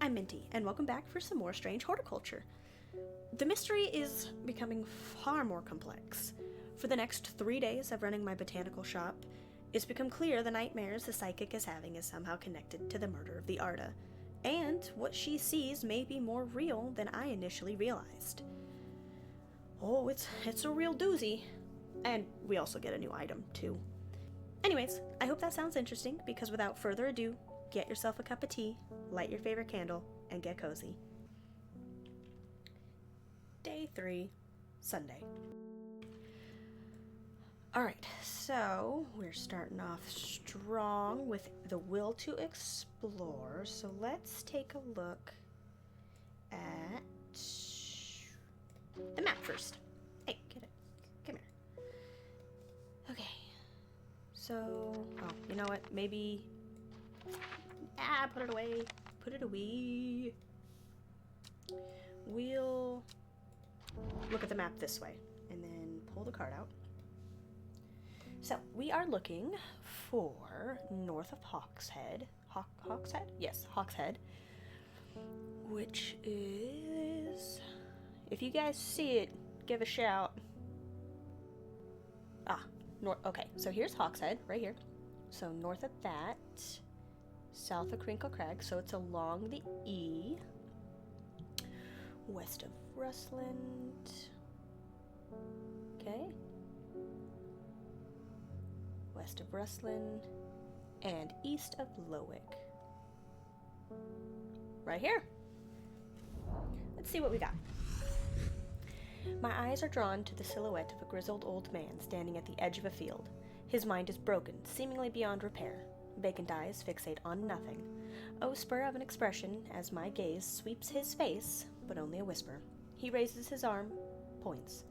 I'm Minty, and welcome back for some more strange horticulture. The mystery is becoming far more complex. For the next 3 days of running my botanical shop, it's become clear the nightmares the psychic is having is somehow connected to the murder of the Arda, and what she sees may be more real than I initially realized. Oh, it's a real doozy. And we also get a new item, too. Anyways, I hope that sounds interesting, because without further ado, get yourself a cup of tea, light your favorite candle, and get cozy. Day 3, Sunday. Alright, so we're starting off strong with the will to explore, so let's take a look at the map first. Hey, get it. Come here. Okay. So, oh, you know what? Maybe... put it away. Put it away. We'll look at the map this way, and then pull the card out. So, we are looking for north of Hawkshead. Hawkshead? Yes, Hawkshead. Which is... If you guys see it, give a shout. Okay, so here's Hawkshead, right here. So north of that, south of Crinkle Crag, so it's along the E. West of Rustland. Okay. West of Rustland. And east of Lowick. Right here. Let's see what we got. My eyes are drawn to the silhouette of a grizzled old man standing at the edge of a field. His mind is broken, seemingly beyond repair. Vacant eyes fixate on nothing. A whisper of an expression as my gaze sweeps his face, but only a whisper. He raises his arm, points.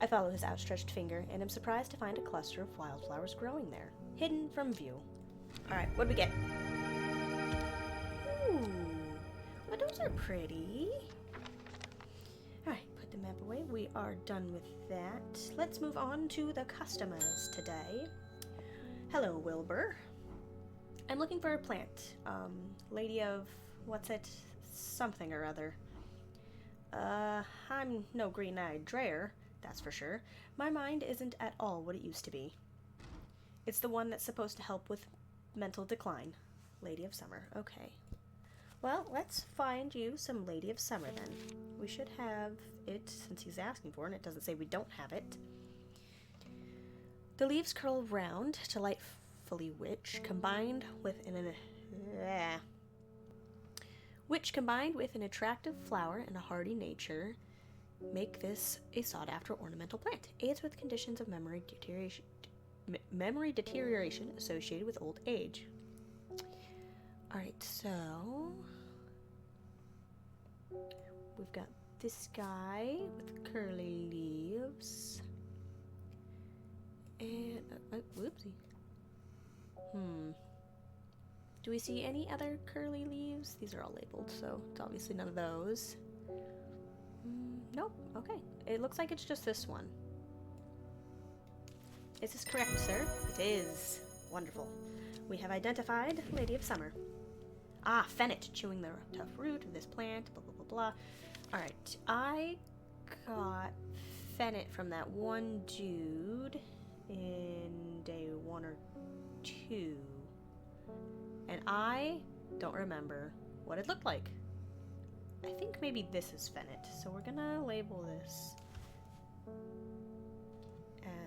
I follow his outstretched finger and am surprised to find a cluster of wildflowers growing there, hidden from view. Alright, what do we get? Ooh, well, those are pretty. Alright, put the map away. We are done with that. Let's move on to the customers today. Hello, Wilbur. I'm looking for a plant. Lady of... what's it? Something or other. I'm no green-eyed Dreyer, that's for sure. My mind isn't at all what it used to be. It's the one that's supposed to help with mental decline. Lady of Summer. Okay. Well, let's find you some Lady of Summer, then. We should have it, since he's asking for it, and it doesn't say we don't have it. The leaves curl round, delightfully combined with an attractive flower and a hardy nature, make this a sought-after ornamental plant. Aids with conditions of memory deterioration associated with old age. Alright, so... we've got this guy with curly leaves. And... whoopsie. Do we see any other curly leaves? These are all labeled, so it's obviously none of those. Nope. Okay. It looks like it's just this one. Is this correct, sir? It is. Wonderful. We have identified Lady of Summer. Ah, Fennit, chewing the tough root of this plant, blah, blah, blah, blah. Alright, I got Fennit from that one dude in day 1 or 2. And I don't remember what it looked like. I think maybe this is Fennit, so we're gonna label this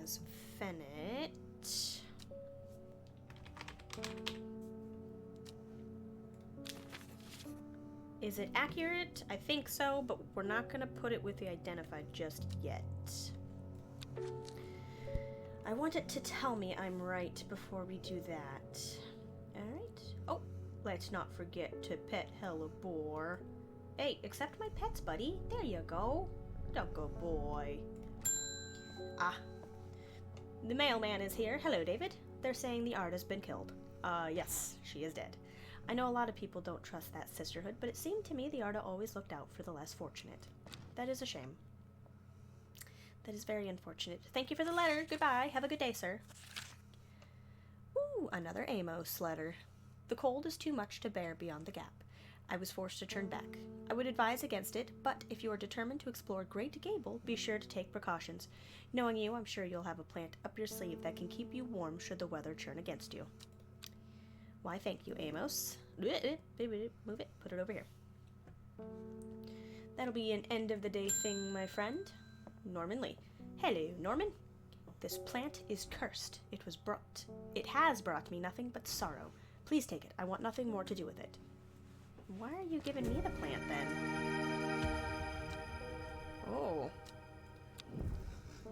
as Fennit. Is it accurate? I think so, but we're not gonna put it with the identified just yet. I want it to tell me I'm right before we do that. Alright. Oh, let's not forget to pet Hellebore. Hey, accept my pets, buddy. There you go. Don't go, boy. Ah. The mailman is here. Hello, David. They're saying the Arda's been killed. Yes, she is dead. I know a lot of people don't trust that sisterhood, but it seemed to me the Arda always looked out for the less fortunate. That is a shame. That is very unfortunate. Thank you for the letter. Goodbye. Have a good day, sir. Ooh, another Amos letter. The cold is too much to bear beyond the gap. I was forced to turn back. I would advise against it, but if you are determined to explore Great Gable, be sure to take precautions. Knowing you, I'm sure you'll have a plant up your sleeve that can keep you warm should the weather turn against you. Why, thank you, Amos. Move it. Put it over here. That'll be an end-of-the-day thing, my friend. Norman Lee. Hello, Norman. This plant is cursed. It has brought me nothing but sorrow. Please take it. I want nothing more to do with it. Why are you giving me the plant, then? Oh.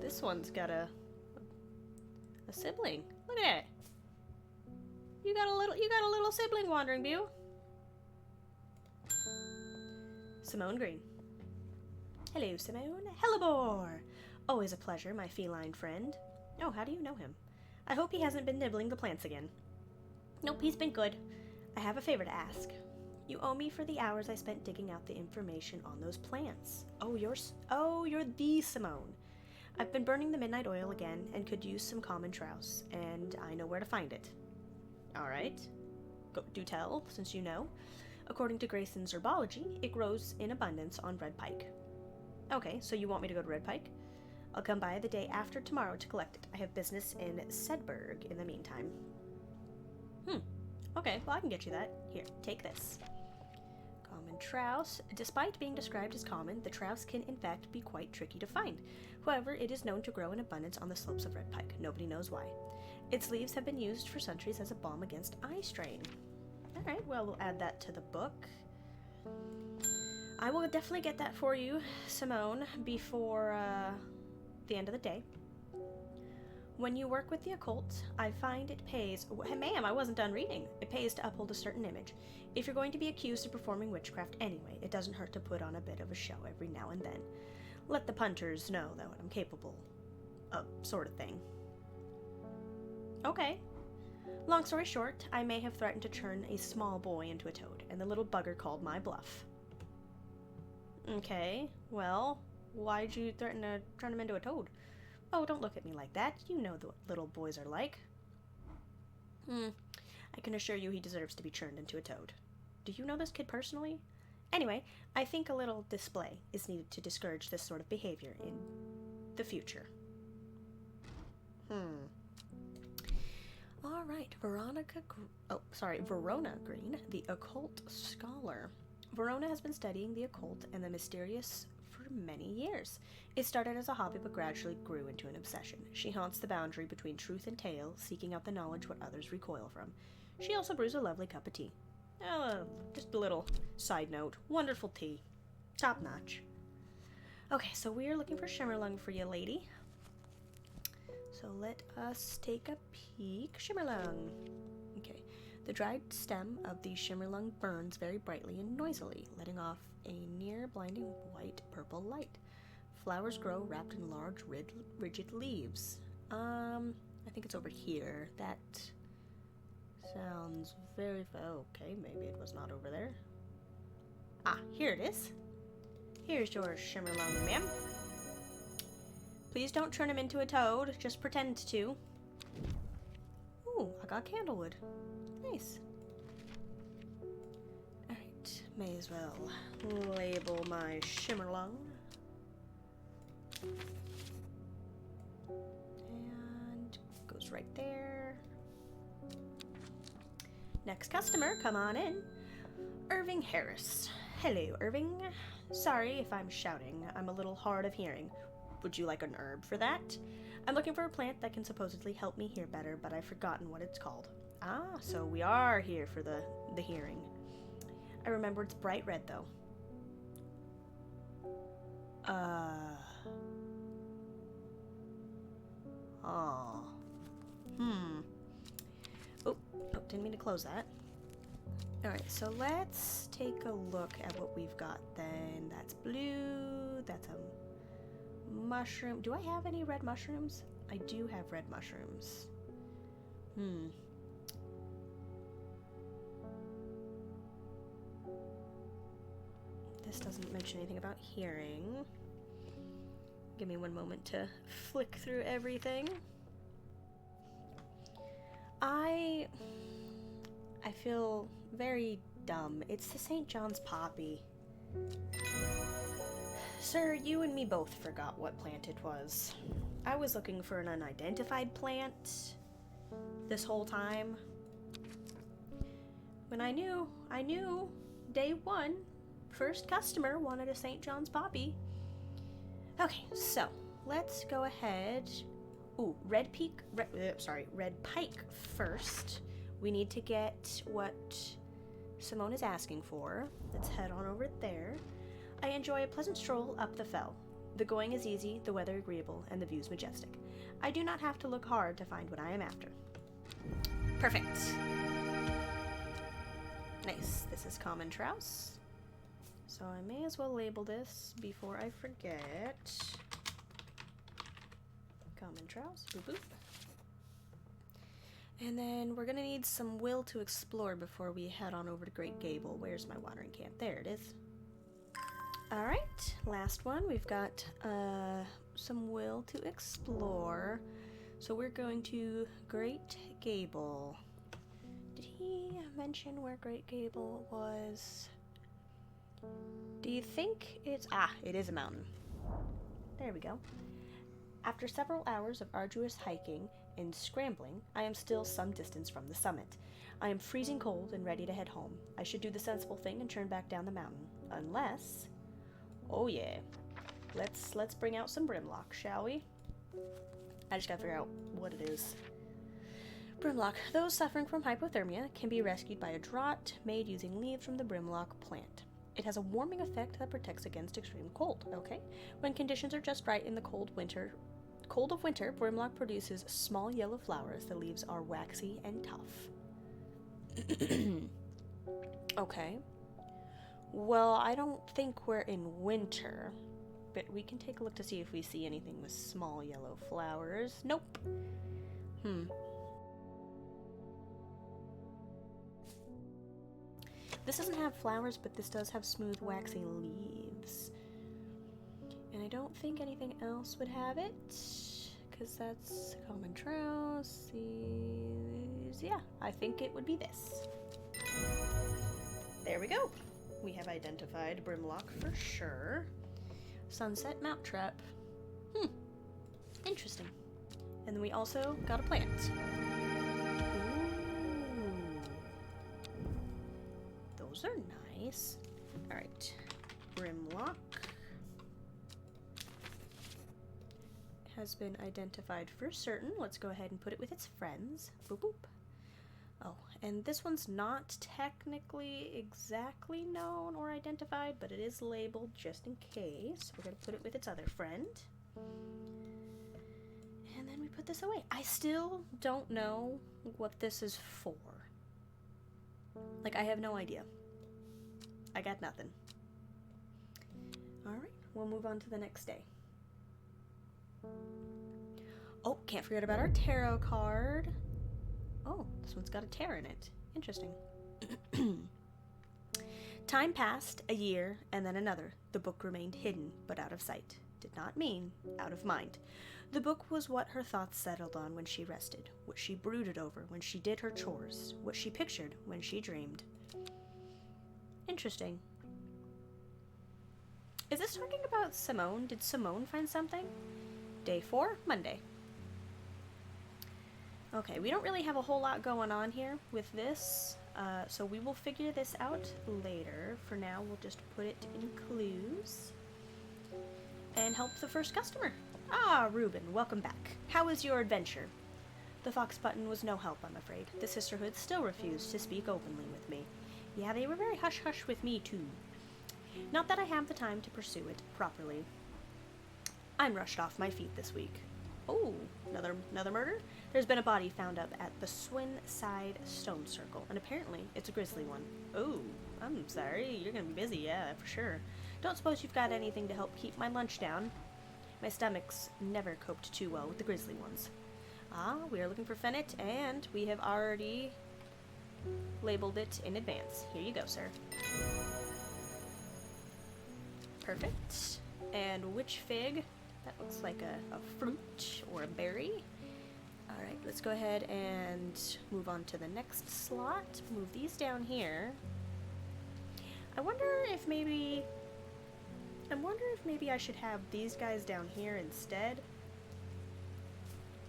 This one's got a sibling. Look at it. You got a little sibling wandering, Bew. Simone Green. Hello, Simone. Hellebore! Always a pleasure, my feline friend. Oh, how do you know him? I hope he hasn't been nibbling the plants again. Nope, he's been good. I have a favor to ask. You owe me for the hours I spent digging out the information on those plants. Oh, you're the Simone. I've been burning the midnight oil again and could use some common trouse, and I know where to find it. All right. Do tell, since you know. According to Grayson's herbology, it grows in abundance on Red Pike. Okay, so you want me to go to Red Pike? I'll come by the day after tomorrow to collect it. I have business in Sedberg in the meantime. Okay, well I can get you that. Here, take this. Common trouse. Despite being described as common, the trouse can in fact be quite tricky to find. However, it is known to grow in abundance on the slopes of Red Pike. Nobody knows why. Its leaves have been used for centuries as a balm against eye strain. Alright, well we'll add that to the book. I will definitely get that for you, Simone, before the end of the day. When you work with the occult, I find it pays... Ma'am, I wasn't done reading. It pays to uphold a certain image. If you're going to be accused of performing witchcraft anyway, it doesn't hurt to put on a bit of a show every now and then. Let the punters know, though, I'm capable of sort of thing. Okay. Long story short, I may have threatened to turn a small boy into a toad, and the little bugger called my bluff. Okay, well, why'd you threaten to turn him into a toad? Oh, don't look at me like that. You know what little boys are like. I can assure you he deserves to be turned into a toad. Do you know this kid personally? Anyway, I think a little display is needed to discourage this sort of behavior in the future. All right, Verona Green, the occult scholar. Verona has been studying the occult and the mysterious for many years. It started as a hobby but gradually grew into an obsession. She haunts the boundary between truth and tale, seeking out the knowledge what others recoil from. She also brews a lovely cup of tea. Just a little side note. Wonderful tea. Top notch. Okay, so we are looking for Shimmerlung for you, lady. So let us take a peek. Shimmerlung. Okay. The dried stem of the Shimmerlung burns very brightly and noisily, letting off a near blinding white-purple light. Flowers grow wrapped in large, rigid leaves. I think it's over here. That sounds very... Okay, maybe it was not over there. Ah, here it is. Here's your Shimmerlung, ma'am. Please don't turn him into a toad. Just pretend to. Ooh, I got candlewood. Nice. Alright, may as well label my Shimmerlung. And goes right there. Next customer, come on in. Irving Harris. Hello, Irving. Sorry if I'm shouting. I'm a little hard of hearing. Would you like an herb for that? I'm looking for a plant that can supposedly help me hear better, but I've forgotten what it's called. Ah, so we are here for the hearing. I remember it's bright red, though. Oh, didn't mean to close that. Alright, so let's take a look at what we've got then. That's blue, that's a mushroom. Do I have any red mushrooms? I do have red mushrooms. This doesn't mention anything about hearing. Give me one moment to flick through everything. I feel very dumb. It's the St. John's poppy. Sir, you and me both forgot what plant it was. I was looking for an unidentified plant this whole time. When I knew, day one, first customer wanted a St. John's poppy. Okay, so let's go ahead. Ooh, red pike first. We need to get what Simone is asking for. Let's head on over there. I enjoy a pleasant stroll up the fell. The going is easy, the weather agreeable, and the views majestic. I do not have to look hard to find what I am after. Perfect. Nice. This is common trouse. So I may as well label this before I forget. Common trouse. Boop boop. And then we're gonna need some will to explore before we head on over to Great Gable. Where's my watering can? There it is. Alright, last one. We've got some will to explore. So we're going to Great Gable. Did he mention where Great Gable was? Do you think it's... Ah, it is a mountain. There we go. After several hours of arduous hiking and scrambling, I am still some distance from the summit. I am freezing cold and ready to head home. I should do the sensible thing and turn back down the mountain. Unless... Oh yeah. Let's bring out some Brimlock, shall we? I just gotta figure out what it is. Brimlock. Those suffering from hypothermia can be rescued by a draught made using leaves from the Brimlock plant. It has a warming effect that protects against extreme cold, okay? When conditions are just right in the cold of winter, Brimlock produces small yellow flowers. The leaves are waxy and tough. Okay. Well, I don't think we're in winter, but we can take a look to see if we see anything with small yellow flowers. Nope. This doesn't have flowers, but this does have smooth, waxy leaves. And I don't think anything else would have it, because that's common trouse. Yeah, I think it would be this. There we go. We have identified Brimlock for sure. Sunset Mounttrap. Interesting. And then we also got a plant. Ooh. Those are nice. Alright. Brimlock has been identified for certain. Let's go ahead and put it with its friends. Boop boop. Oh, and this one's not technically exactly known or identified, but it is labeled just in case. We're going to put it with its other friend. And then we put this away. I still don't know what this is for. Like, I have no idea. I got nothing. Alright, we'll move on to the next day. Oh, can't forget about our tarot card. Oh, this one's got a tear in it. Interesting. Time passed, a year, and then another. The book remained hidden, but out of sight. Did not mean out of mind. The book was what her thoughts settled on when she rested, what she brooded over when she did her chores, what she pictured when she dreamed. Interesting. Is this talking about Simone? Did Simone find something? Day 4, Monday. Okay, we don't really have a whole lot going on here with this, so we will figure this out later. For now, we'll just put it in clues and help the first customer. Ah, Reuben, welcome back. How was your adventure? The Fox Button was no help, I'm afraid. The sisterhood still refused to speak openly with me. Yeah, they were very hush-hush with me, too. Not that I have the time to pursue it properly. I'm rushed off my feet this week. Oh, another murder? There's been a body found up at the Swinside Stone Circle, and apparently it's a grisly one. Oh, I'm sorry, you're gonna be busy, yeah, for sure. Don't suppose you've got anything to help keep my lunch down? My stomach's never coped too well with the grisly ones. Ah, we are looking for Fennett, and we have already labeled it in advance. Here you go, sir. Perfect. And which fig? That looks like a fruit or a berry. Alright, let's go ahead and move on to the next slot. Move these down here. I wonder if maybe I should have these guys down here instead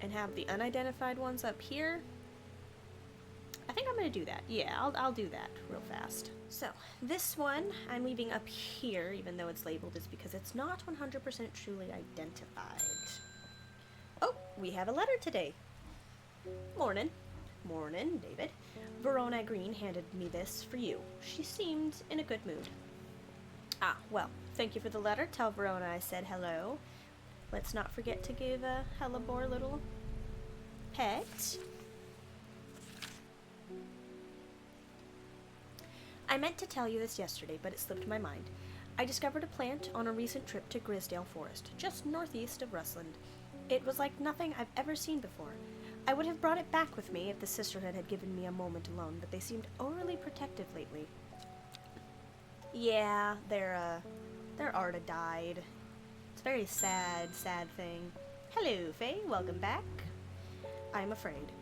and have the unidentified ones up here. I think I'm gonna do that. Yeah, I'll do that real fast. So, this one I'm leaving up here, even though it's labeled, is because it's not 100% truly identified. Oh, we have a letter today. Morning. Morning, David. Verona Green handed me this for you. She seemed in a good mood. Ah, well, thank you for the letter. Tell Verona I said hello. Let's not forget to give a hellebore little pet. I meant to tell you this yesterday, but it slipped my mind. I discovered a plant on a recent trip to Grisdale Forest, just northeast of Rustland. It was like nothing I've ever seen before. I would have brought it back with me if the sisterhood had given me a moment alone, but they seemed overly protective lately. Yeah, their Arda died. It's a very sad thing. Hello, Faye. Welcome back. I'm afraid.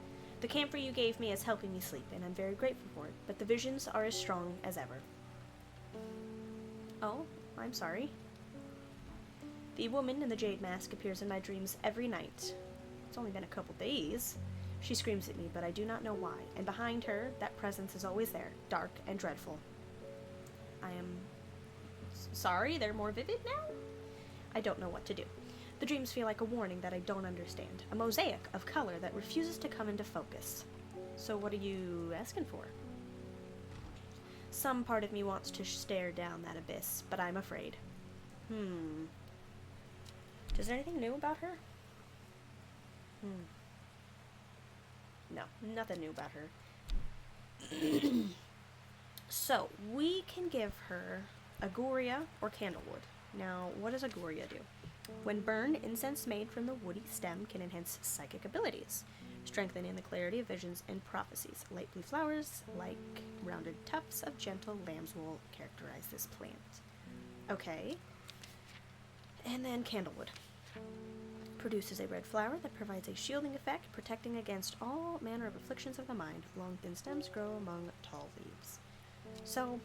The camphor you gave me is helping me sleep, and I'm very grateful for it, but the visions are as strong as ever. Oh, I'm sorry. The woman in the jade mask appears in my dreams every night. It's only been a couple days. She screams at me, but I do not know why, and behind her, that presence is always there, dark and dreadful. I am sorry, they're more vivid now? I don't know what to do. The dreams feel like a warning that I don't understand, a mosaic of color that refuses to come into focus. So what are you asking for? Some part of me wants to stare down that abyss, but I'm afraid. Is there anything new about her? No, nothing new about her. So, we can give her Agoria or Candlewood. Now, what does Agoria do? When burned, incense made from the woody stem can enhance psychic abilities, strengthening the clarity of visions and prophecies. Light blue flowers, like rounded tufts of gentle lamb's wool, characterize this plant. Okay. And then Candlewood. Produces a red flower that provides a shielding effect, protecting against all manner of afflictions of the mind. Long, thin stems grow among tall leaves. So,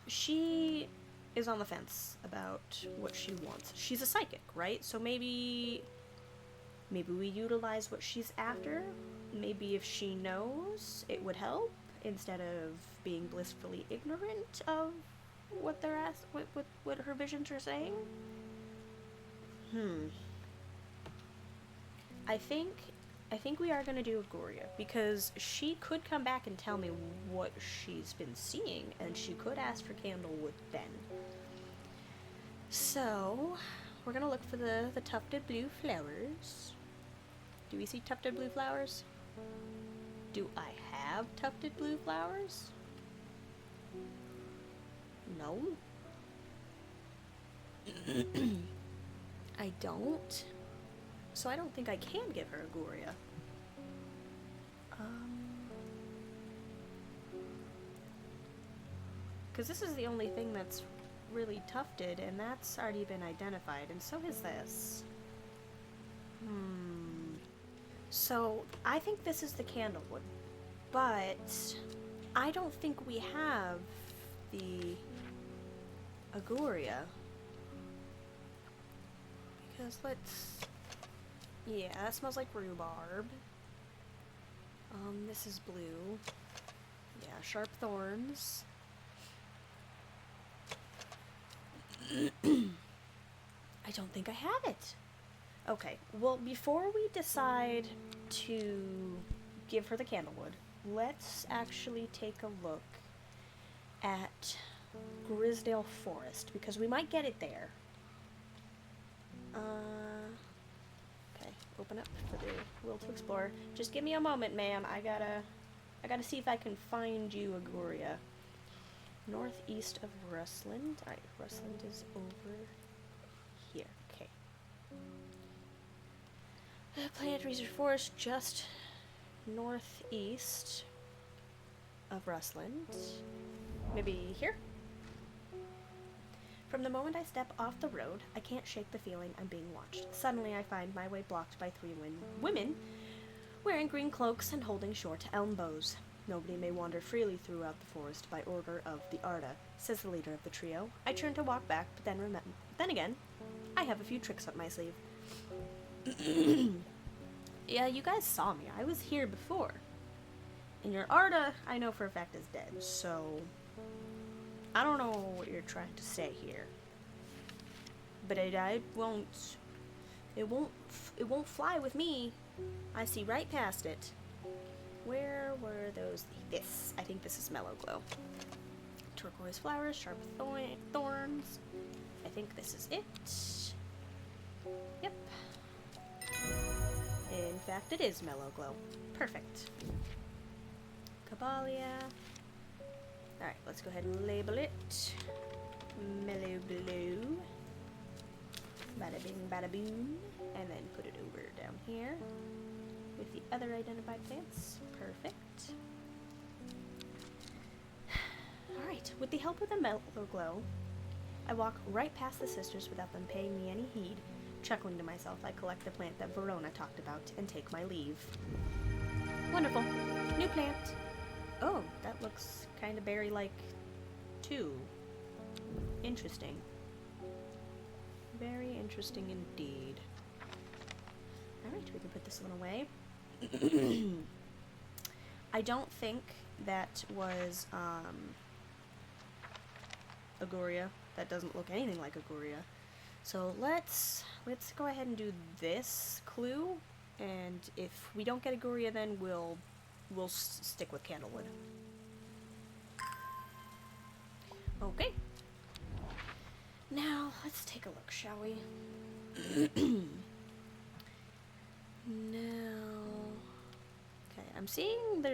she is on the fence about what she wants. She's a psychic, right? So maybe we utilize what she's after. Maybe if she knows, it would help, instead of being blissfully ignorant of what they're what her visions are saying. I think we are going to do Agoria, because she could come back and tell me what she's been seeing, and she could ask for Candlewood then. So, we're going to look for the tufted blue flowers. Do we see tufted blue flowers? Do I have tufted blue flowers? No. I don't. So I don't think I can give her Agoria. Because this is the only thing that's really tufted, and that's already been identified, and so is this. So I think this is the Candlewood, but I don't think we have the Agoria. Because yeah, that smells like rhubarb. This is blue. Yeah, sharp thorns. I don't think I have it. Okay, well, before we decide to give her the Candlewood, let's actually take a look at Grisdale Forest, because we might get it there. Okay, open up for the will to explore. Just give me a moment, ma'am. I gotta see if I can find you, Agoria. Northeast of Rustland. Alright, Rustland is over here. Okay. Plant Reserve Forest, just northeast of Rustland. Maybe here? From the moment I step off the road, I can't shake the feeling I'm being watched. Suddenly I find my way blocked by three women wearing green cloaks and holding short elm bows. Nobody may wander freely throughout the forest by order of the Arda, says the leader of the trio. I turn to walk back, but then again, I have a few tricks up my sleeve. Yeah, you guys saw me. I was here before. And your Arda, I know for a fact, is dead, so I don't know what you're trying to say here. But it won't fly with me. I see right past it. Where were those? This. I think this is Mellow Glow. Turquoise flowers, sharp thorns. I think this is it. Yep. In fact, it is Mellow Glow. Perfect. Caballia. Alright, let's go ahead and label it. Mellow Glow. Bada bing, bada boom. And then put it over down here with the other identified plants. Perfect. Alright, with the help of the Mellow Glow, I walk right past the sisters without them paying me any heed. Chuckling to myself, I collect the plant that Verona talked about and take my leave. Wonderful. New plant. Oh, that looks kind of berry-like, too. Interesting. Very interesting indeed. Alright, we can put this one away. I don't think that was, Agoria. That doesn't look anything like Agoria. So let's go ahead and do this clue, and if we don't get Agoria, then we'll stick with Candlewood. Okay. Now, let's take a look, shall we? Now, okay, I'm seeing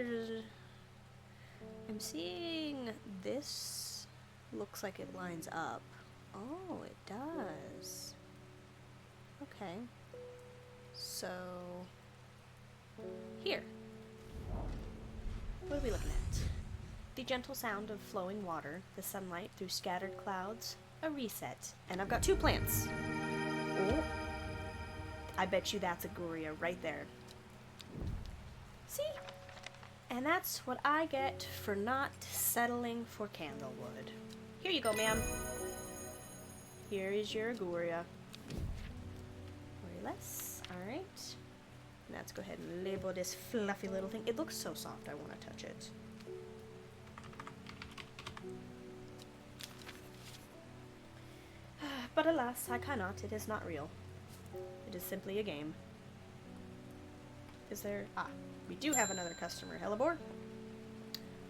this looks like it lines up. Oh, it does. Okay. So, here. What are we looking at? The gentle sound of flowing water, the sunlight through scattered clouds, a reset, and I've got 2 plants. Oh, I bet you that's Agoria right there. See? And that's what I get for not settling for Candlewood. Here you go, ma'am. Here is your Agoria. Worry less. Alright. Let's go ahead and label this fluffy little thing. It looks so soft, I want to touch it. But alas, I cannot. It is not real. It is simply a game. Is there... Ah, we do have another customer. Hellebore?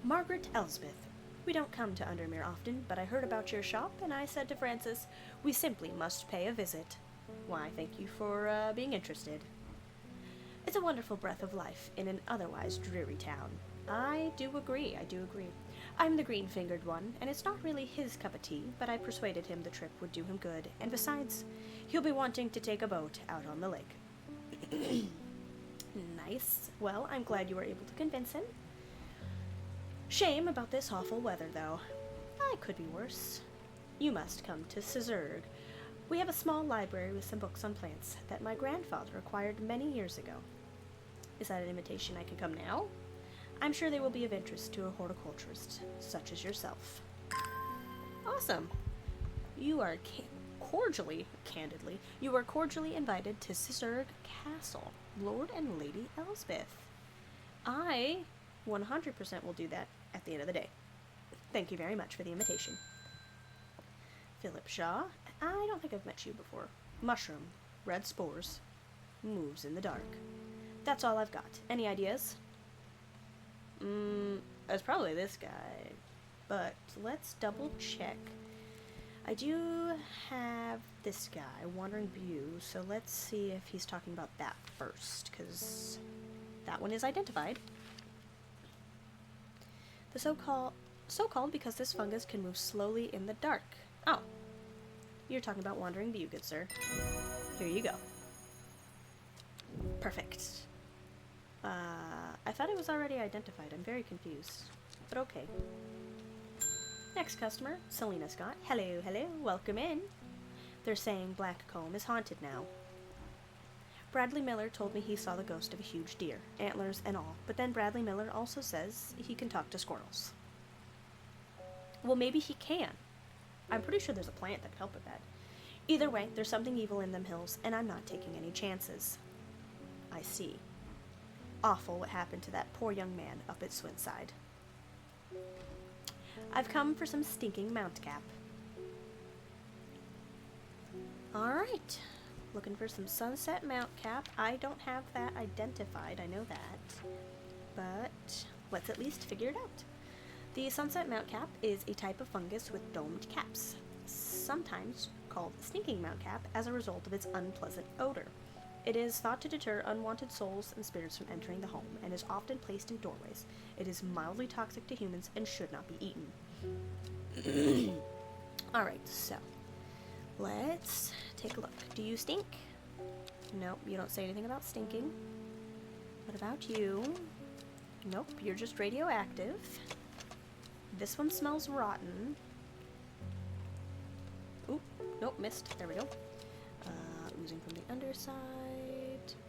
Margaret Elsbeth. We don't come to Undermere often, but I heard about your shop, and I said to Francis, we simply must pay a visit. Why, thank you for being interested. It's a wonderful breath of life in an otherwise dreary town. I do agree. I'm the green-fingered one, and it's not really his cup of tea, but I persuaded him the trip would do him good, and besides, he'll be wanting to take a boat out on the lake. Nice. Well, I'm glad you were able to convince him. Shame about this awful weather, though. I could be worse. You must come to Cizurg. We have a small library with some books on plants that my grandfather acquired many years ago. Is that an invitation I can come now? I'm sure they will be of interest to a horticulturist such as yourself. Awesome. You are you are cordially invited to Cizurg Castle, Lord and Lady Elsbeth. I 100% will do that at the end of the day. Thank you very much for the invitation. Philip Shaw. I don't think I've met you before. Mushroom. Red spores. Moves in the dark. That's all I've got. Any ideas? It's probably this guy. But let's double check. I do have this guy, Wandering View, so let's see if he's talking about that first, because that one is identified. The so-called because this fungus can move slowly in the dark. Oh. You're talking about Wandering View, good sir. Here you go. Perfect. I thought it was already identified. I'm very confused. But okay. Next customer, Selena Scott. Hello, welcome in. They're saying Blackcomb is haunted now. Bradley Miller told me he saw the ghost of a huge deer, antlers and all, but then Bradley Miller also says he can talk to squirrels. Well, maybe he can. I'm pretty sure there's a plant that could help with that. Either way, there's something evil in them hills, and I'm not taking any chances. I see. Awful what happened to that poor young man up at Swinside. I've come for some stinking mount cap. Alright. Looking for some sunset mount cap. I don't have that identified, I know that. But let's at least figure it out. The sunset mount cap is a type of fungus with domed caps, sometimes called stinking mount cap as a result of its unpleasant odor. It is thought to deter unwanted souls and spirits from entering the home, and is often placed in doorways. It is mildly toxic to humans and should not be eaten. Alright, so let's take a look. Do you stink? Nope, you don't say anything about stinking. What about you? Nope, you're just radioactive. This one smells rotten. Oop, nope, missed. There we go. Oozing from the underside.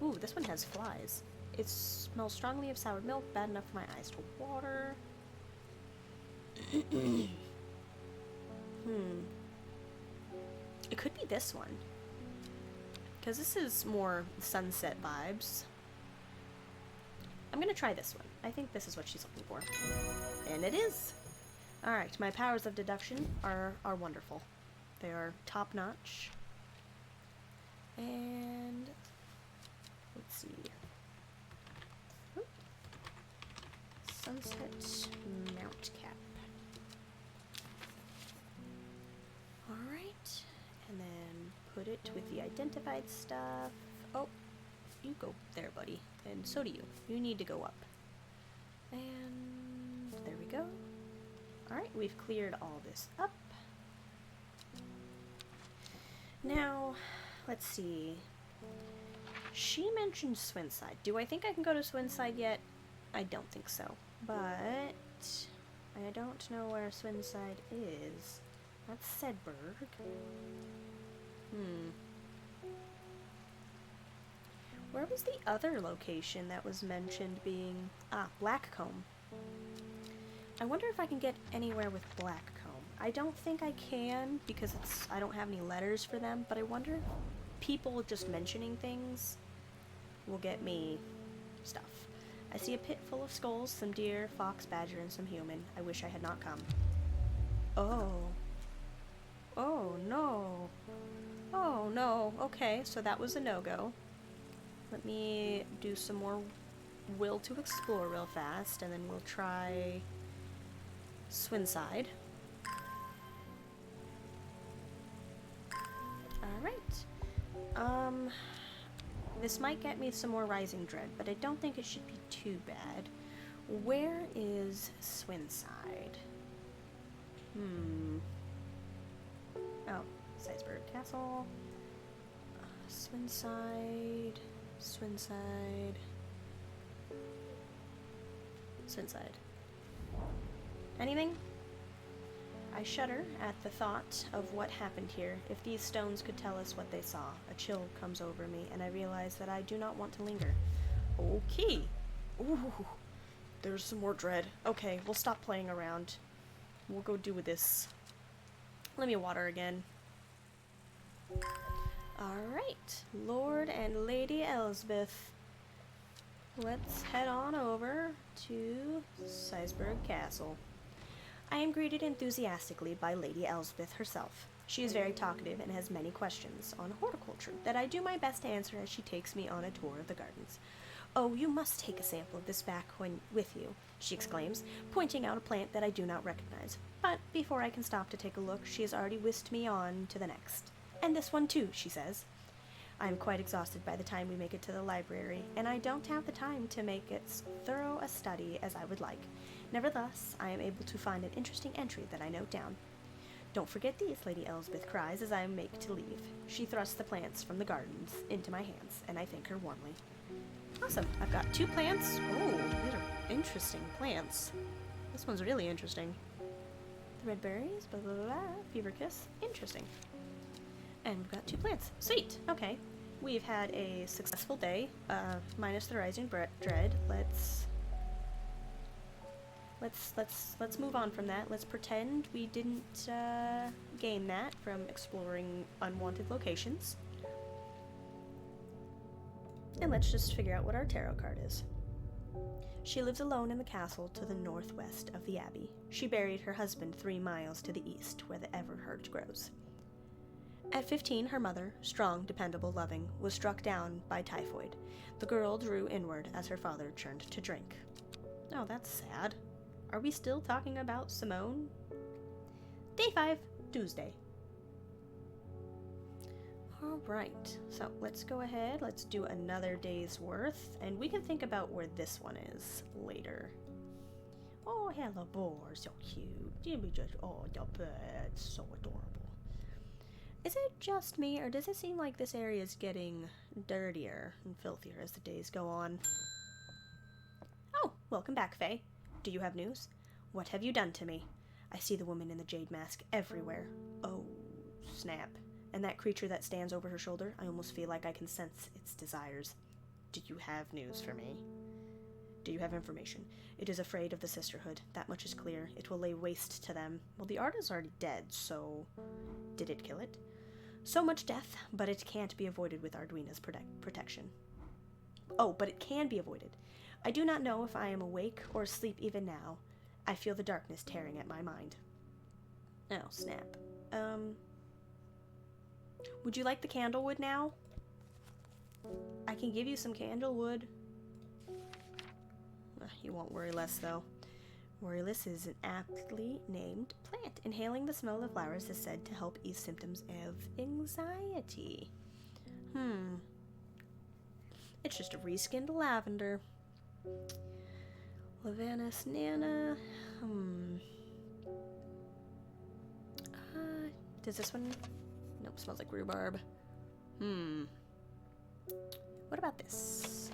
Ooh, this one has flies. It smells strongly of sour milk, bad enough for my eyes to water. It could be this one. Because this is more sunset vibes. I'm gonna try this one. I think this is what she's looking for. And it is! Alright, my powers of deduction are wonderful. They are top-notch. And let's see. Oop. Sunset mount cap. Alright. And then put it with the identified stuff. Oh, you go there, buddy. And so do you. You need to go up. And there we go. Alright, we've cleared all this up. Now, let's see. She mentioned Swinside. Do I think I can go to Swinside yet? I don't think so. But I don't know where Swinside is. That's Sedberg. Where was the other location that was mentioned being... Ah, Blackcomb. I wonder if I can get anywhere with Blackcomb. I don't think I can because I don't have any letters for them, but I wonder if people just mentioning things will get me stuff. I see a pit full of skulls, some deer, fox, badger, and some human. I wish I had not come. Oh. Oh, no. Oh, no. Okay, so that was a no-go. Let me do some more will to explore real fast, and then we'll try Swinside. Alright. This might get me some more Rising Dread, but I don't think it should be too bad. Where is Swinside? Oh, Seisberg Castle. Swinside. Anything? I shudder at the thought of what happened here. If these stones could tell us what they saw, a chill comes over me, and I realize that I do not want to linger. Okay. Ooh, there's some more dread. Okay, we'll stop playing around. We'll go do with this. Let me water again. Alright, Lord and Lady Elsbeth. Let's head on over to Seisberg Castle. I am greeted enthusiastically by Lady Elsbeth herself. She is very talkative and has many questions on horticulture that I do my best to answer as she takes me on a tour of the gardens. "Oh, you must take a sample of this back with you," she exclaims, pointing out a plant that I do not recognize. But before I can stop to take a look, she has already whisked me on to the next. "And this one too," she says. I am quite exhausted by the time we make it to the library, and I don't have the time to make it as thorough a study as I would like. Nevertheless, I am able to find an interesting entry that I note down. "Don't forget these," Lady Elsbeth cries as I make to leave. She thrusts the plants from the gardens into my hands, and I thank her warmly. Awesome. I've got 2 plants. Oh, these are interesting plants. This one's really interesting. The red berries, blah, blah, blah, fever kiss. Interesting. And we've got 2 plants. Sweet. Okay. we've had a successful day, minus the rising dread. Let's move on from that. Let's pretend we didn't gain that from exploring unwanted locations. And let's just figure out what our tarot card is. She lives alone in the castle to the northwest of the abbey. She buried her husband 3 miles to the east, where the everheart grows. At 15, her mother, strong, dependable, loving, was struck down by typhoid. The girl drew inward as her father turned to drink. Oh, that's sad. Are we still talking about Simone? Day 5, Tuesday. Alright, so let's go ahead, let's do another day's worth, and we can think about where this one is later. Oh, hello, boar, so cute. Oh, your bird's so adorable. Is it just me, or does it seem like this area is getting dirtier and filthier as the days go on? Oh, welcome back, Faye. Do you have news? What have you done to me? I see the woman in the jade mask everywhere. Oh, snap. And that creature that stands over her shoulder, I almost feel like I can sense its desires. Do you have news for me? Do you have information? It is afraid of the sisterhood. That much is clear. It will lay waste to them. Well, the art is already dead, so... Did it kill it? So much death, but it can't be avoided with Arduina's protection. Oh, but it can be avoided. I do not know if I am awake or asleep even now. I feel the darkness tearing at my mind. Oh, snap. Would you like the candlewood now? I can give you some candlewood. You won't worry less, though. Worryless is an aptly named plant. Inhaling the smell of the flowers is said to help ease symptoms of anxiety. It's just a reskinned lavender. Lavanus Nana. Does this one... Nope, smells like rhubarb. What about this?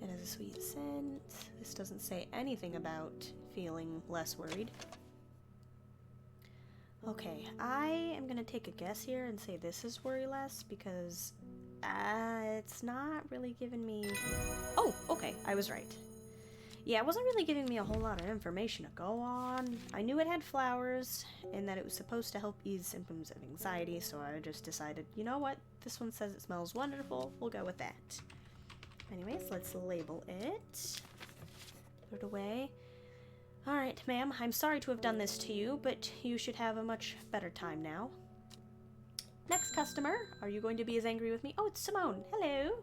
It has a sweet scent. This doesn't say anything about feeling less worried. Okay, I am gonna take a guess here and say this is worry less because it's not really giving me... Oh, okay, I was right. Yeah, it wasn't really giving me a whole lot of information to go on. I knew it had flowers and that it was supposed to help ease symptoms of anxiety, so I just decided, you know what? This one says it smells wonderful. We'll go with that. Anyways, let's label it. Put it away. Alright, ma'am, I'm sorry to have done this to you, but you should have a much better time now. Next customer. Are you going to be as angry with me? Oh, it's Simone. Hello.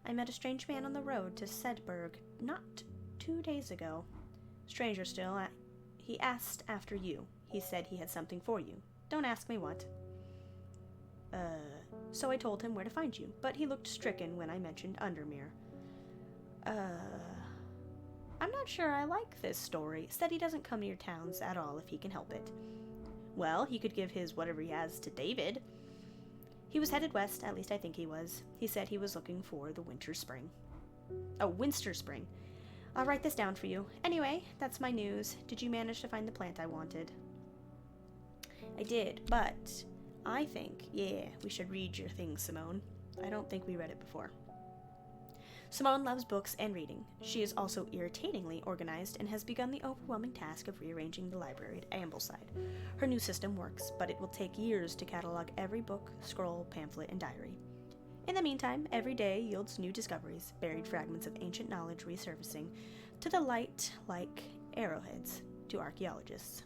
I met a strange man on the road to Sedberg not 2 days ago. Stranger still, he asked after you. He said he had something for you. Don't ask me what. So I told him where to find you, but he looked stricken when I mentioned Undermere. I'm not sure I like this story. Said he doesn't come near towns at all if he can help it. Well, he could give his whatever he has to David. He was headed west, at least I think he was. He said he was looking for the winter spring. Oh, winter spring. I'll write this down for you. Anyway, that's my news. Did you manage to find the plant I wanted? I did, but I think, yeah, we should read your thing, Simone. I don't think we read it before. Simone loves books and reading. She is also irritatingly organized and has begun the overwhelming task of rearranging the library at Ambleside. Her new system works, but it will take years to catalog every book, scroll, pamphlet, and diary. In the meantime, every day yields new discoveries, buried fragments of ancient knowledge resurfacing to the light like arrowheads to archaeologists.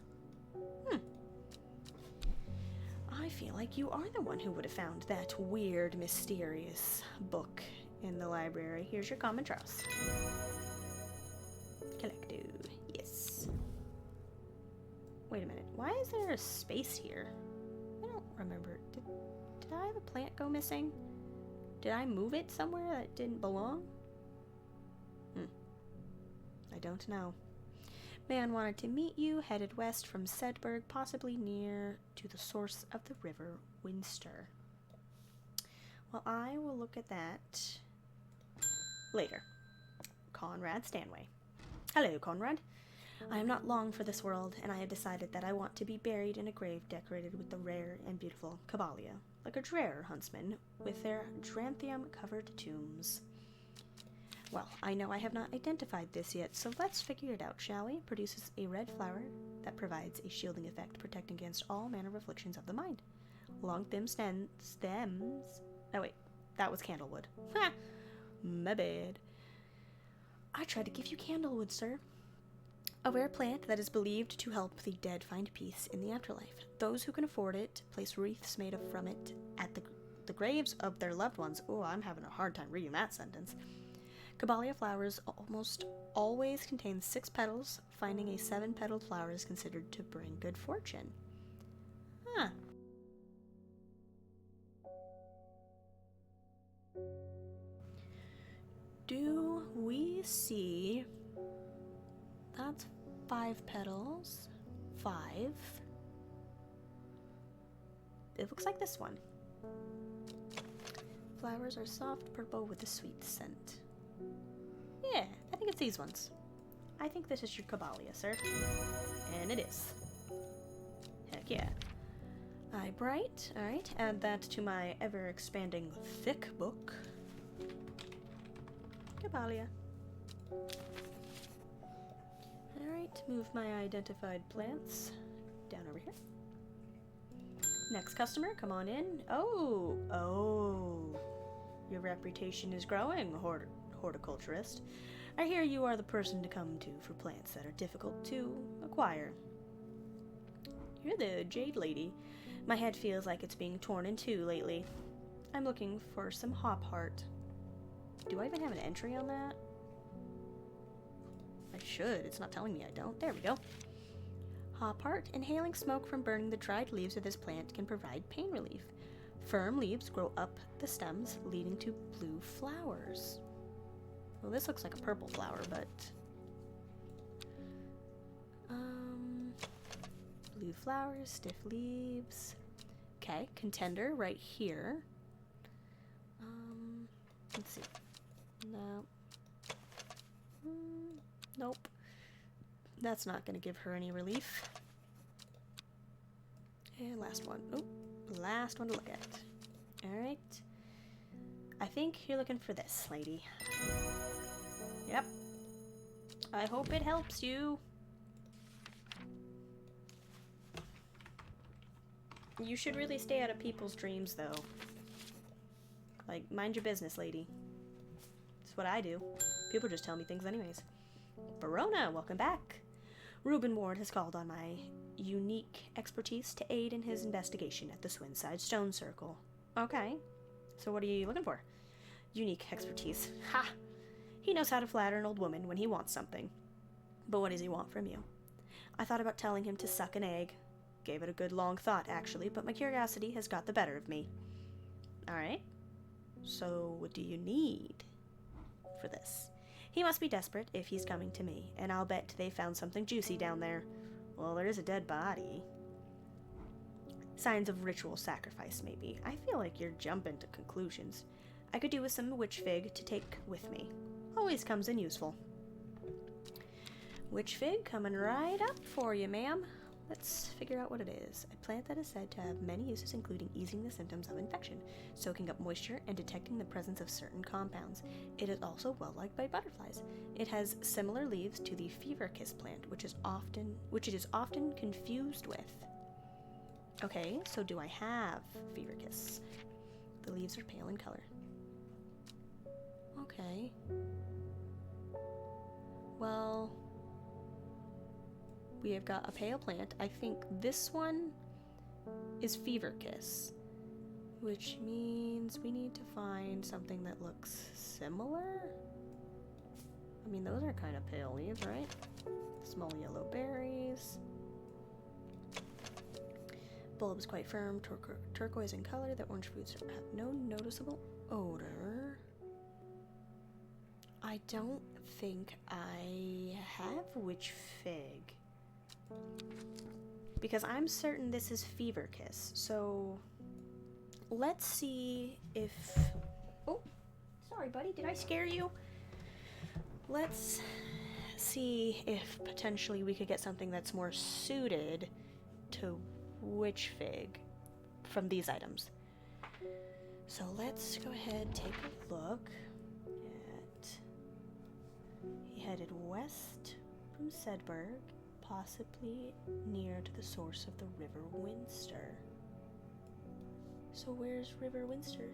I feel like you are the one who would have found that weird, mysterious book in the library. Here's your common trust. Collecto. Yes. Wait a minute. Why is there a space here? I don't remember. Did I have a plant go missing? Did I move it somewhere that didn't belong? I don't know. Man wanted to meet you, headed west from Sedberg, possibly near to the source of the river Winster. Well, I will look at that later. Conrad Stanway. Hello, Conrad. I am not long for this world, and I have decided that I want to be buried in a grave decorated with the rare and beautiful Caballia. like a rare huntsman with their dranthum-covered tombs. Well, I know I have not identified this yet, so let's figure it out, shall we? Produces a red flower that provides a shielding effect, protecting against all manner of afflictions of the mind. Long thin stems... Oh wait, that was candlewood. Ha! My bad. I tried to give you candlewood, sir. A rare plant that is believed to help the dead find peace in the afterlife. Those who can afford it place wreaths made from it at the graves of their loved ones. Oh, I'm having a hard time reading that sentence. Caballia flowers almost always contain 6 petals. Finding a 7-petaled flower is considered to bring good fortune. Huh. Do we see... That's 5 petals. 5. It looks like this one. Flowers are soft purple with a sweet scent. Yeah, I think it's these ones. I think this is your Caballia, sir. And it is. Heck yeah. Eye bright. Alright, add that to my ever-expanding thick book. Caballia. Alright, move my identified plants down over here. Next customer, come on in. Oh! Your reputation is growing, horticulturist. I hear you are the person to come to for plants that are difficult to acquire. You're the Jade Lady. My head feels like it's being torn in two lately. I'm looking for some hop heart. Do I even have an entry on that? I should. It's not telling me I don't. There we go. Hop heart. Inhaling smoke from burning the dried leaves of this plant can provide pain relief. Firm leaves grow up the stems, leading to blue flowers. Well, this looks like a purple flower, but... blue flowers, stiff leaves. Okay, contender right here. Let's see. No. Nope. That's not going to give her any relief. And last one. Oh, last one to look at. Alright. I think you're looking for this, lady. Yep. I hope it helps you. You should really stay out of people's dreams, though. Like, mind your business, lady. That's what I do. People just tell me things anyways. Verona, welcome back. Reuben Ward has called on my unique expertise to aid in his investigation at the Swinside Stone Circle. Okay. So what are you looking for? Unique expertise. Ha! He knows how to flatter an old woman when he wants something. But what does he want from you? I thought about telling him to suck an egg. Gave it a good long thought, actually, but my curiosity has got the better of me. Alright. So what do you need for this? He must be desperate if he's coming to me, and I'll bet they found something juicy down there. Well, there is a dead body. Signs of ritual sacrifice, maybe. I feel like you're jumping to conclusions. I could do with some witch fig to take with me. Always comes in useful. Witch fig coming right up for you, ma'am. Let's figure out what it is. A plant that is said to have many uses, including easing the symptoms of infection, soaking up moisture, and detecting the presence of certain compounds. It is also well liked by butterflies. It has similar leaves to the fever kiss plant, which it is often confused with. Okay, so do I have fever kiss? The leaves are pale in color. Okay. Well, we have got a pale plant. I think this one is fever kiss, which means we need to find something that looks similar. I mean, those are kind of pale leaves, right? Small yellow berries. Bulb is quite firm, turquoise in color. The orange fruits have no noticeable odor. I don't think I have witch fig, because I'm certain this is fever kiss. So let's see if... Oh, sorry buddy, did I scare you? Let's see if potentially we could get something that's more suited to witch fig from these items. So let's go ahead and take a look at... He headed west from Sedberg, possibly near to the source of the River Winster. So where's River Winster?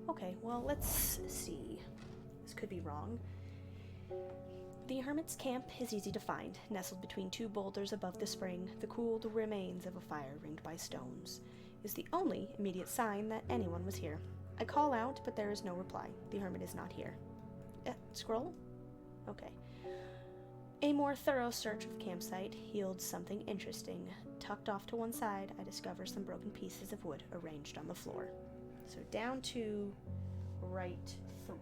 Okay, well, let's see. This could be wrong. The hermit's camp is easy to find, nestled between two boulders above the spring. The cooled remains of a fire ringed by stones is the only immediate sign that anyone was here. I call out, but there is no reply. The hermit is not here. Scroll? Okay. A more thorough search of the campsite yields something interesting. Tucked off to one side, I discover some broken pieces of wood arranged on the floor. So down to right 3.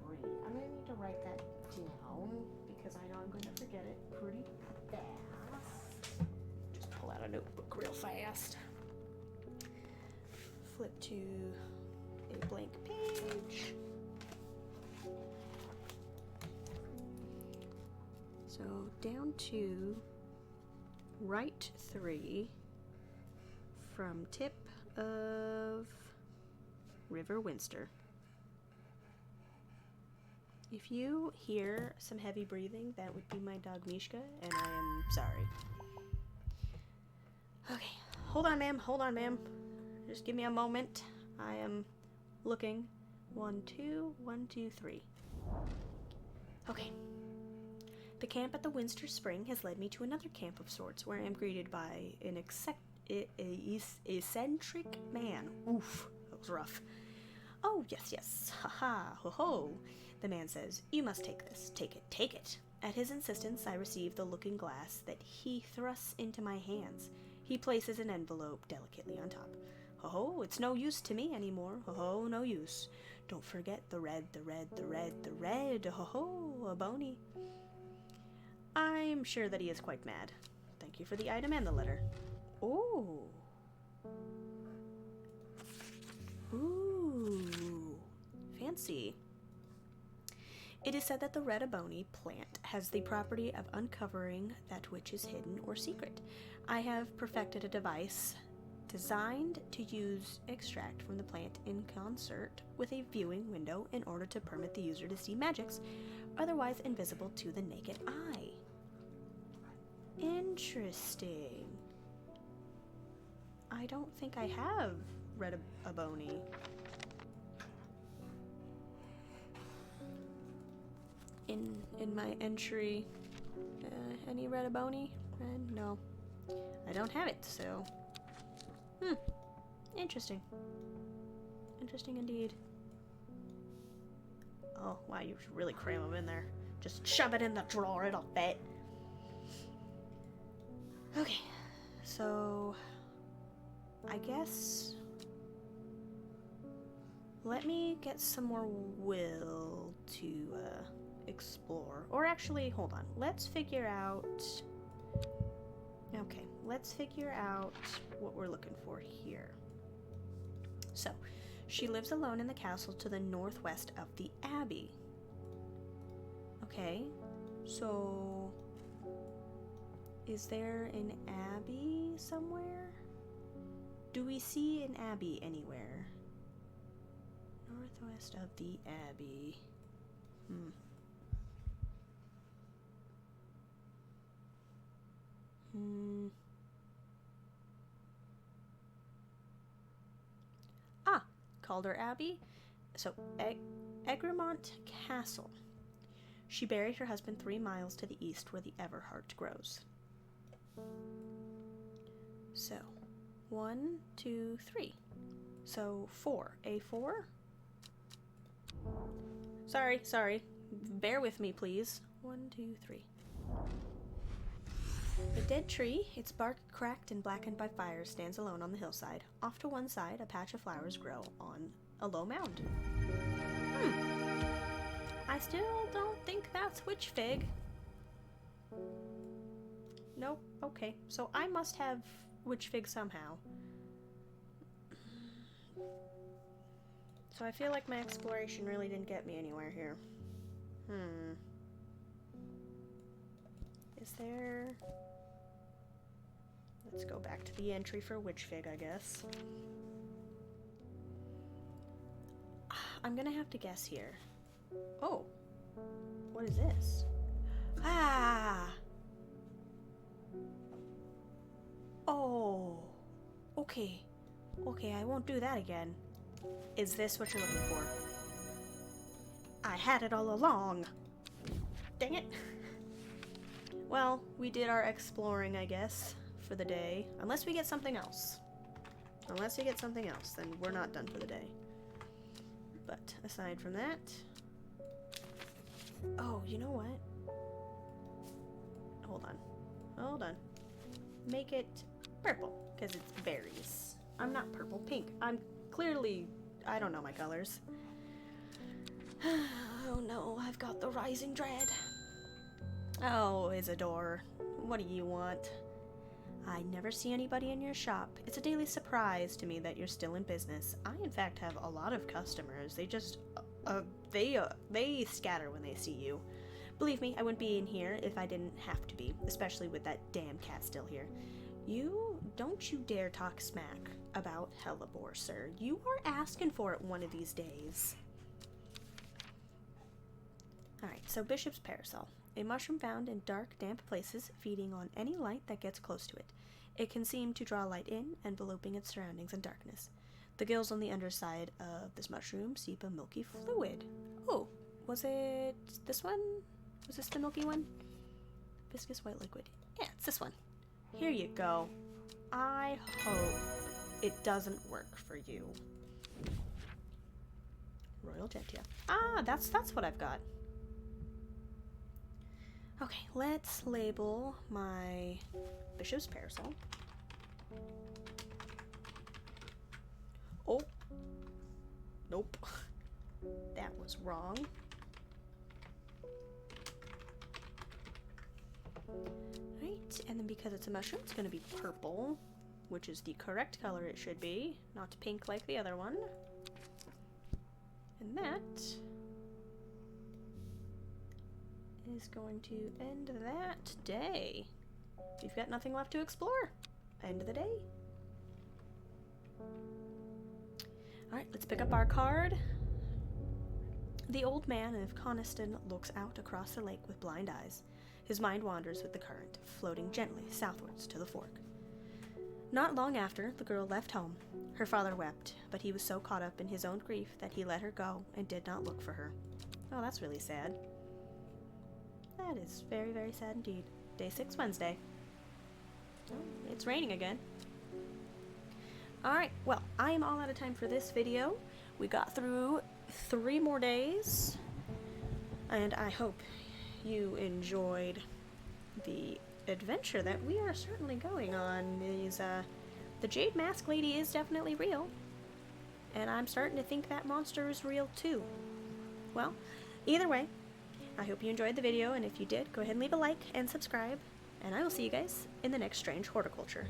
I'm going to need to write that down because I know I'm going to forget it pretty fast. Just pull out a notebook real fast. Flip to a blank page. So down to right 3 from tip of River Winster. If you hear some heavy breathing, that would be my dog Mishka, and I am sorry. Okay, hold on ma'am. Just give me a moment. I am looking. 1, 2, 1, 2, 3. Okay. The camp at the Winster Spring has led me to another camp of sorts, where I am greeted by an eccentric man. Oof, that was rough. Oh, yes, ha, ho, ho. The man says, "You must take this. Take it. At his insistence, I receive the looking glass that he thrusts into my hands. He places an envelope delicately on top. Ho, it's no use to me anymore. Ho, no use. Don't forget the red, ho, a bony." I'm sure that he is quite mad. Thank you for the item and the letter. Ooh. Fancy. It is said that the red abony plant has the property of uncovering that which is hidden or secret. I have perfected a device designed to use extract from the plant in concert with a viewing window in order to permit the user to see magics otherwise invisible to the naked eye. Interesting. I don't think I have red abony. In my entry, any red abony? No, I don't have it. So, interesting. Interesting indeed. Oh wow, you should really cram them in there. Just shove it in the drawer; it'll fit. Okay, so I guess let me get some more will to explore. Or actually, hold on. Let's figure out... Okay, let's figure out what we're looking for here. So, she lives alone in the castle to the northwest of the abbey. Okay, so... Is there an abbey somewhere? Do we see an abbey anywhere? Northwest of the abbey. Calder Abbey. So, Egremont Castle. She buried her husband 3 miles to the east where the Everheart grows. So, 1, 2, 3. So, 4. A4? Sorry. Bear with me, please. 1, 2, 3. A dead tree, its bark cracked and blackened by fire, stands alone on the hillside. Off to one side, a patch of flowers grow on a low mound. I still don't think that's witch fig. Nope. Okay, so I must have witch fig somehow. So I feel like my exploration really didn't get me anywhere here. Is there... Let's go back to the entry for witch fig, I guess. I'm gonna have to guess here. Oh. What is this? Ah! Oh. Okay. Okay, I won't do that again. Is this what you're looking for? I had it all along. Dang it. Well, we did our exploring, I guess, for the day. Unless we get something else. Unless we get something else, then we're not done for the day. But aside from that... Oh, you know what? Hold on. Hold on. Make it purple, because it's berries. I'm not purple, pink. I'm clearly... I don't know my colors. Oh no, I've got the rising dread. Oh, Isidore, what do you want? I never see anybody in your shop. It's a daily surprise to me that you're still in business. I, in fact, have a lot of customers. They just, they scatter when they see you. Believe me, I wouldn't be in here if I didn't have to be, especially with that damn cat still here. Don't you dare talk smack about Hellebore, sir. You are asking for it one of these days. Alright, so Bishop's Parasol. A mushroom found in dark, damp places, feeding on any light that gets close to it. It can seem to draw light in, enveloping its surroundings in darkness. The gills on the underside of this mushroom seep a milky fluid. Oh, was it this one? Was this the milky one? Viscous white liquid. Yeah, it's this one. Here you go. I hope it doesn't work for you. Royal Gentia. Ah, that's what I've got. Okay, let's label my Bishop's Parasol. Oh. Nope. That was wrong. Right, and then because it's a mushroom, it's going to be purple, which is the correct color it should be, not pink like the other one. And that is going to end that day. You've got nothing left to explore. End of the day. Alright, let's pick up our card. The old man of Coniston looks out across the lake with blind eyes. His mind wanders with the current, floating gently southwards to the fork. Not long after, the girl left home. Her father wept, but he was so caught up in his own grief that he let her go and did not look for her. Oh, that's really sad. That is very, very sad indeed. Day 6, Wednesday. Oh, it's raining again. Alright, well, I am all out of time for this video. We got through 3 more days, and I hope you enjoyed the adventure that we are certainly going on. The Jade Mask Lady is definitely real, and I'm starting to think that monster is real too. Well, either way, I hope you enjoyed the video, and if you did, go ahead and leave a like and subscribe, and I will see you guys in the next Strange Horticulture.